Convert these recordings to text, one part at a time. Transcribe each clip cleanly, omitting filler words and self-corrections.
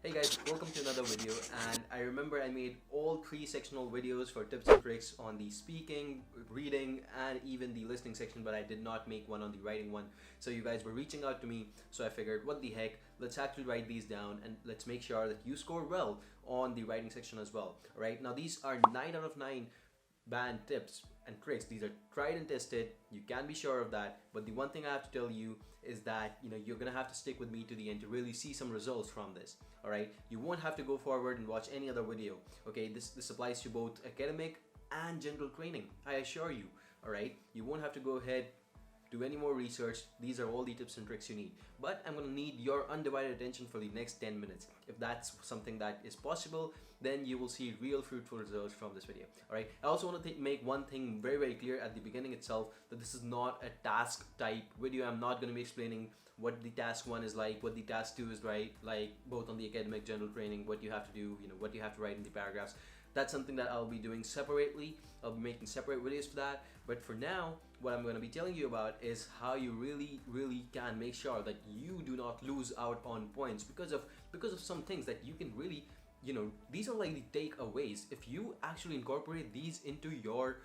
Hey guys, welcome to another video. And I remember I made all three sectional videos for tips and tricks on the speaking, reading, and even the listening section, but I did not make one on the writing one. So you guys were reaching out to me, so I figured what the heck, let's actually write these down and let's make sure that you score well on the writing section as well. Alright, now these are 9 out of 9 banned tips and tricks. These are tried and tested, you can be sure of that, but the one thing I have to tell you is that you're gonna have to stick with me to the end to really see some results from this. All right, you won't have to go forward and watch any other video. Okay, this applies to both academic and general training, I assure you. All right, you won't have to go ahead, do any more research. These are all the tips and tricks you need, but I'm gonna need your undivided attention for the next 10 minutes. If that's something that is possible, then you will see real fruitful results from this video. All right, I also want to make one thing very clear at the beginning itself, that this is not a task type video. I'm not going to be explaining what the task 1 is like, what the task 2 is like both on the academic, general training, what you have to do, what you have to write in the paragraphs. That's something that I'll be doing separately. I'll be making separate videos for that. But for now, what I'm going to be telling you about is how you really can make sure that you do not lose out on points because of some things that you can really, these are like the takeaways. If you actually incorporate these into your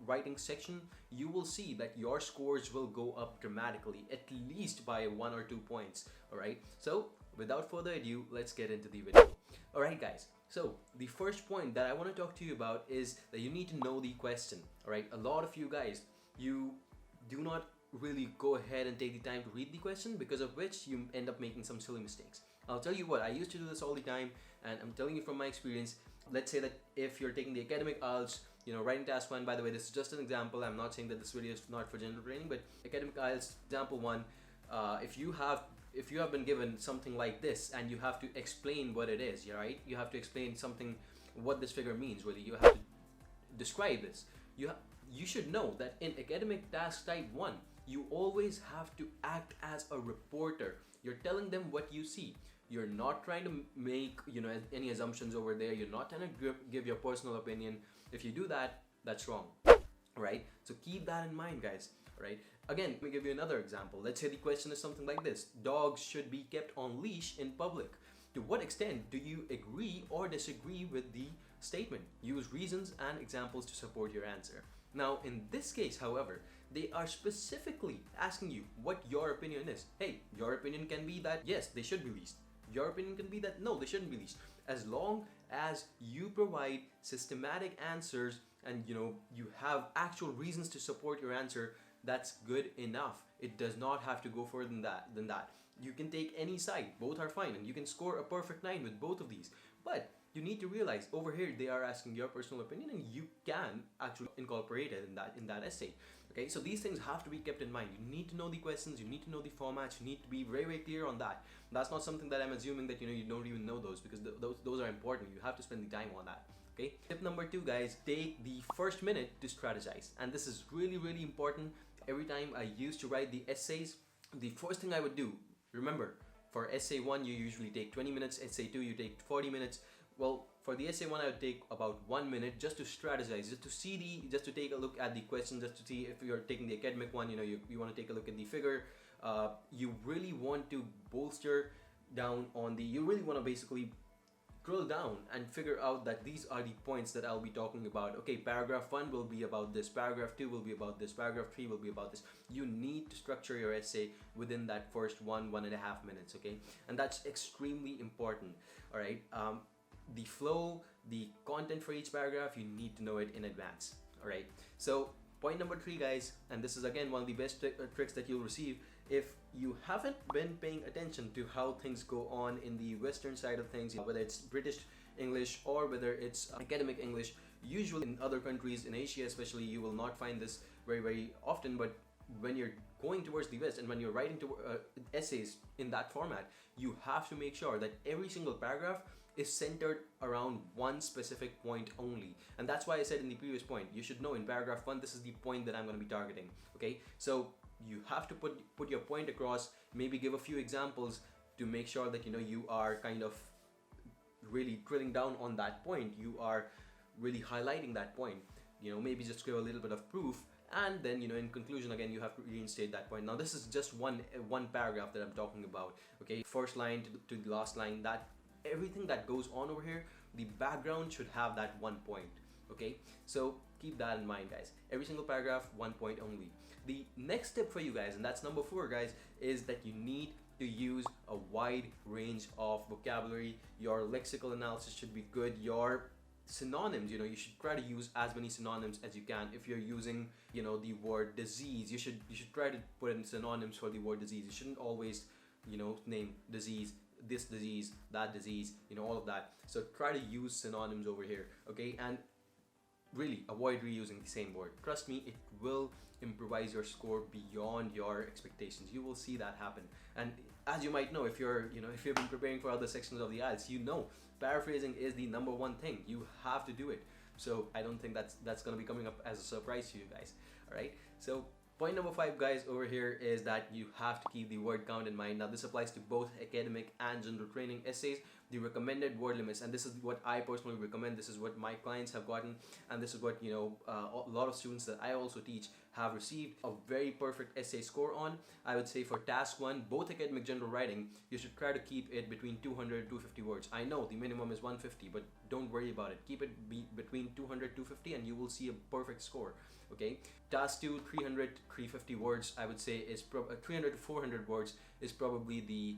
writing section, you will see that your scores will go up dramatically, at least by 1 or 2 points. All right, so without further ado, let's get into the video. All right guys, so the first point that I want to talk to you about is that you need to know the question. All right, a lot of you guys, you do not really go ahead and take the time to read the question, because of which you end up making some silly mistakes. I'll tell you what, I used to do this all the time, and I'm telling you from my experience. Let's say that if you're taking the academic IELTS, writing task 1, by the way, this is just an example. I'm not saying that this video is not for general training, but academic IELTS example 1, if you have been given something like this and you have to explain what it is, right? You have to explain something, what this figure means, really. You have to describe this. You should know that in academic task type 1, you always have to act as a reporter. You're telling them what you see. You're not trying to make any assumptions over there. You're not trying to give your personal opinion. If you do that, that's wrong, right? So keep that in mind, guys. Right? Again, let me give you another example. Let's say the question is something like this: dogs should be kept on leash in public. To what extent do you agree or disagree with the statement? Use reasons and examples to support your answer. Now, in this case, however, they are specifically asking you what your opinion is. Hey, your opinion can be that yes, they should be leashed. Your opinion can be that no, they shouldn't be leashed. As long as you provide systematic answers and you have actual reasons to support your answer, that's good enough. It does not have to go further than that. You can take any side, both are fine, and you can score a perfect 9 with both of these. But you need to realize over here they are asking your personal opinion, and you can actually incorporate it in that essay. Okay, so these things have to be kept in mind. You need to know the questions, you need to know the formats, you need to be very clear on that. That's not something that I'm assuming that you don't even know those, because those are important. You have to spend the time on that. Okay, tip number 2, guys, take the first minute to strategize. And this is really important. Every time I used to write the essays, the first thing I would do, remember, for essay 1 you usually take 20 minutes, essay 2 you take 40 minutes. Well, for the essay 1 I would take about 1 minute just to strategize, just to take a look at the question, just to see if you're taking the academic one, you want to take a look at the figure. You really want to bolster down on you really want to basically drill down and figure out that these are the points that I'll be talking about. Okay, paragraph 1 will be about this, paragraph 2 will be about this, paragraph 3 will be about this. You need to structure your essay within that first 1.5 minutes, okay? And that's extremely important. All right, the flow, the content for each paragraph, you need to know it in advance. All right, so point number 3, guys, and this is again one of the best tricks that you'll receive. If you haven't been paying attention to how things go on in the Western side of things, whether it's British English or whether it's academic English, usually in other countries, in Asia especially, you will not find this very often. But when you're going towards the West and when you're writing essays in that format, you have to make sure that every single paragraph is centered around one specific point only. And that's why I said in the previous point, you should know in paragraph 1, this is the point that I'm going to be targeting. Okay, so you have to put your point across, maybe give a few examples to make sure that you are kind of really drilling down on that point. You are really highlighting that point. Maybe just give a little bit of proof, and then in conclusion again you have to reinstate that point. Now this is just one paragraph that I'm talking about. Okay, first line to the last line, that everything that goes on over here, the background should have that 1 point. Okay, so keep that in mind, guys. Every single paragraph, 1 point only. The next tip for you guys, and that's number 4, guys, is that you need to use a wide range of vocabulary. Your lexical analysis should be good. Your synonyms, you should try to use as many synonyms as you can. If you're using, the word disease, you should try to put in synonyms for the word disease. You shouldn't always, name disease, this disease, that disease, all of that. So try to use synonyms over here, okay? And really avoid reusing the same word. Trust me, it will improvise your score beyond your expectations. You will see that happen. And as you might know, if if you've been preparing for other sections of the IELTS, paraphrasing is the number 1 thing. You have to do it. So I don't think that's going to be coming up as a surprise to you guys. All right. So point number 5, guys, over here is that you have to keep the word count in mind. Now this applies to both academic and general training essays. The recommended word limits, and this is what I personally recommend. This is what my clients have gotten, and this is what a lot of students that I also teach have received a very perfect essay score on. I would say for task 1, both academic general writing, you should try to keep it between 200 and 250 words. I know the minimum is 150, but don't worry about it. Keep it between 200 250 and you will see a perfect score. Okay, task 2, 300 350 words, I would say is 300 to 400 words is probably the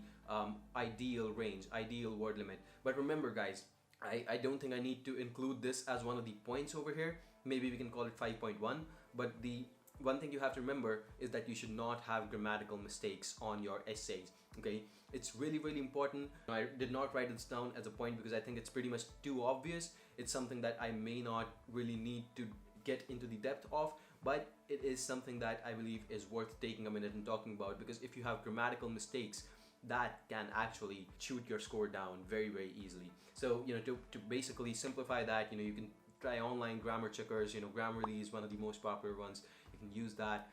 ideal range, ideal word limit. But remember, guys, I don't think I need to include this as one of the points over here. Maybe we can call it 5.1, but the one thing you have to remember is that you should not have grammatical mistakes on your essays. Okay, it's really, really important. I did not write this down as a point because I think it's pretty much too obvious. It's something that I may not really need to get into the depth of, but it is something that I believe is worth taking a minute and talking about, because if you have grammatical mistakes, that can actually shoot your score down very, very easily. So to basically simplify that, you can try online grammar checkers. Grammarly is one of the most popular ones. You can use that.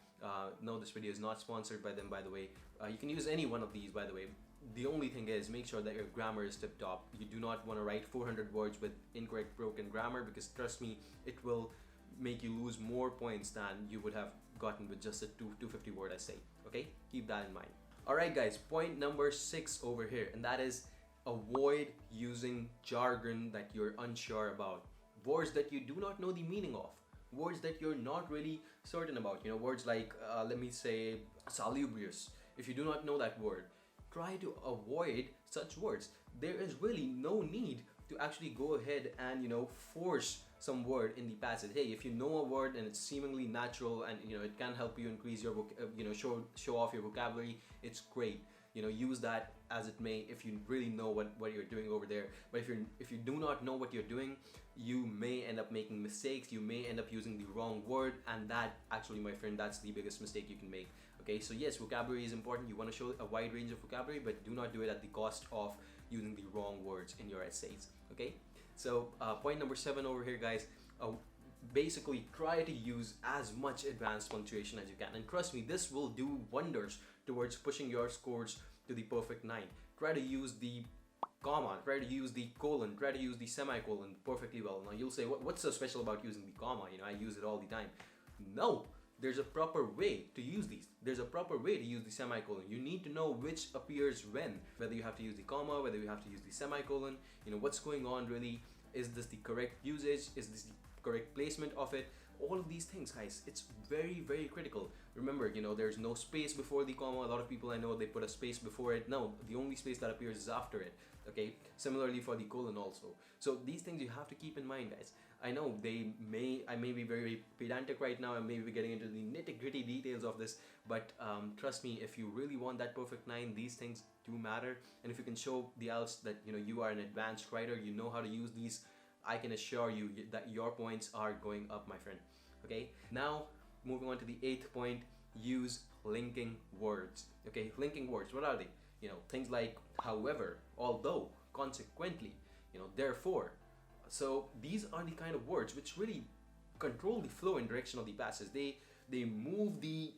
No, this video is not sponsored by them, by the way. You can use any one of these, by the way. The only thing is, make sure that your grammar is tip top. You do not want to write 400 words with incorrect, broken grammar, because trust me, it will make you lose more points than you would have gotten with just a 250 word essay. Okay, keep that in mind. Alright, guys, point number 6 over here, and that is avoid using jargon that you're unsure about. Words that you do not know the meaning of. Words that you're not really certain about. Words like, let me say, salubrious. If you do not know that word, try to avoid such words. There is really no need to actually go ahead and force some word in the passage. Hey, if you know a word and it's seemingly natural and it can help you increase your show off your vocabulary, it's great. Use that as it may if you really know what you're doing over there. But if you do not know what you're doing, you may end up making mistakes. You may end up using the wrong word, and that actually, my friend, that's the biggest mistake you can make. Okay, so yes, vocabulary is important. You want to show a wide range of vocabulary, but do not do it at the cost of using the wrong words in your essays. Okay, so point number 7 over here, guys. Basically, try to use as much advanced punctuation as you can, and trust me, this will do wonders towards pushing your scores to the perfect 9. Try to use the comma, try to use the colon, try to use the semicolon perfectly well. Now you'll say, what's so special about using the comma? I use it all the time. No, there's a proper way to use these. There's a proper way to use the semicolon. You need to know which appears when, whether you have to use the comma, whether you have to use the semicolon, what's going on really. Is this the correct usage? Is this the correct placement of it? All of these things, guys, it's very, very critical. Remember, there's no space before the comma. A lot of people I know, they put a space before it. No, the only space that appears is after it. Okay, similarly for the colon also. So these things you have to keep in mind, guys. I know I may be very pedantic right now, I may be getting into the nitty-gritty details of this, but trust me, if you really want that perfect 9, these things do matter. And if you can show the IELTS that you are an advanced writer, you know how to use these, I can assure you that your points are going up, my friend. Okay, now moving on to the 8th point, use linking words. Okay, linking words, what are they? Things like however, although, consequently, therefore. So these are the kind of words which really control the flow and direction of the passage. They move the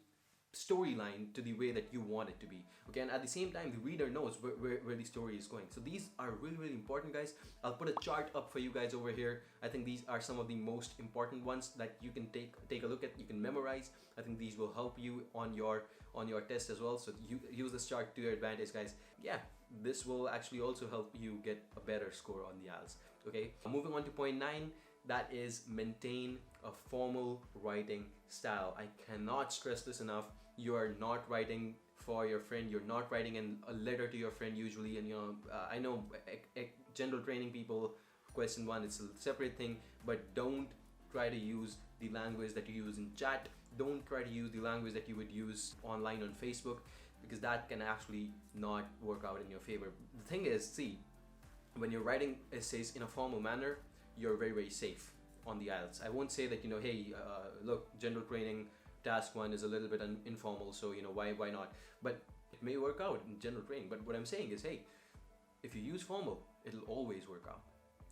storyline to the way that you want it to be. Okay, and at the same time, the reader knows where the story is going. So these are really, really important, guys. I'll put a chart up for you guys over here. I think these are some of the most important ones that you can take a look at. You can memorize. I think these will help you on your test as well. So you use this chart to your advantage, guys. Yeah, this will actually also help you get a better score on the IELTS. Okay, moving on to point 9, that is maintain a formal writing style. I cannot stress this enough. You are not writing for your friend, you're not writing a letter to your friend usually, and I know general training people, question 1, it's a separate thing, but don't try to use the language that you use in chat. Don't try to use the language that you would use online on Facebook, because that can actually not work out in your favor. The thing is, see, when you're writing essays in a formal manner, you're very, very safe on the IELTS. I won't say that, hey, look, general training task 1 is a little bit informal, so why not? But it may work out in general training. But what I'm saying is, hey, if you use formal, it'll always work out.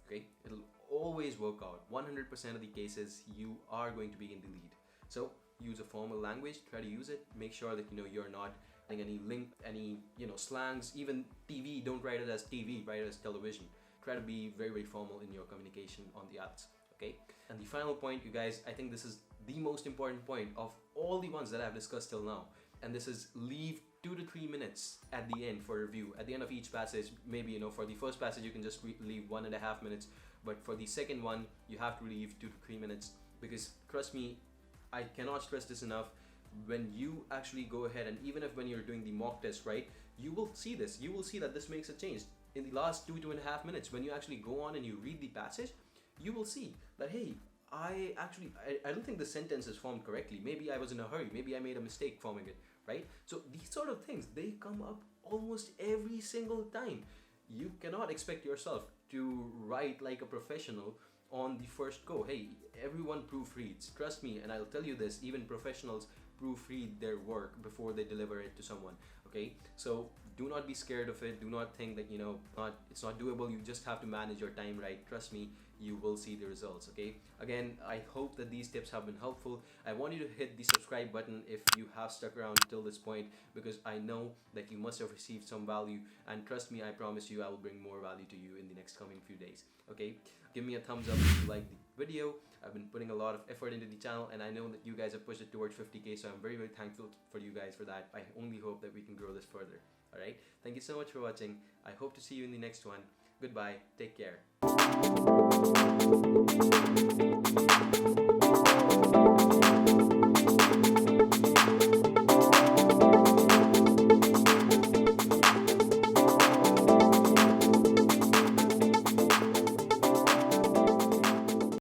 Okay, it'll always work out. 100% of the cases, you are going to be in the lead. So use a formal language, try to use it. Make sure that you're not adding any link, any slangs. Even TV, don't write it as TV, write it as television. Try to be very, very formal in your communication on the IELTS. Okay, and the final point, you guys, I think this is the most important point of all the ones that I've discussed till now, and this is leave 2 to 3 minutes at the end for review. At the end of each passage, maybe for the first passage you can just leave 1.5 minutes, but for the second one you have to leave 2 to 3 minutes, because trust me, I cannot stress this enough. When you actually go ahead, and even if when you're doing the mock test, right, you will see this. You will see that this makes a change in the last 2.5 minutes. When you actually go on and you read the passage, you will see that, hey, I don't think the sentence is formed correctly. Maybe I was in a hurry. Maybe I made a mistake forming it, right? So these sort of things, they come up almost every single time. You cannot expect yourself to write like a professional on the first go. Hey, everyone proofreads. Trust me, and I'll tell you this, even professionals proofread their work before they deliver it to someone. Okay, so do not be scared of it. Do not think that it's not doable. You just have to manage your time right. Trust me, you will see the results. Okay, again, I hope that these tips have been helpful. I want you to hit the subscribe button if you have stuck around till this point, because I know that you must have received some value, and trust me, I promise you I will bring more value to you in the next coming few days. Okay, give me a thumbs up if you like the video. I've been putting a lot of effort into the channel, and I know that you guys have pushed it towards 50k, so I'm very, very thankful for you guys for that. I only hope that we can grow this further. Alright, thank you so much for watching. I hope to see you in the next one. Goodbye, take care.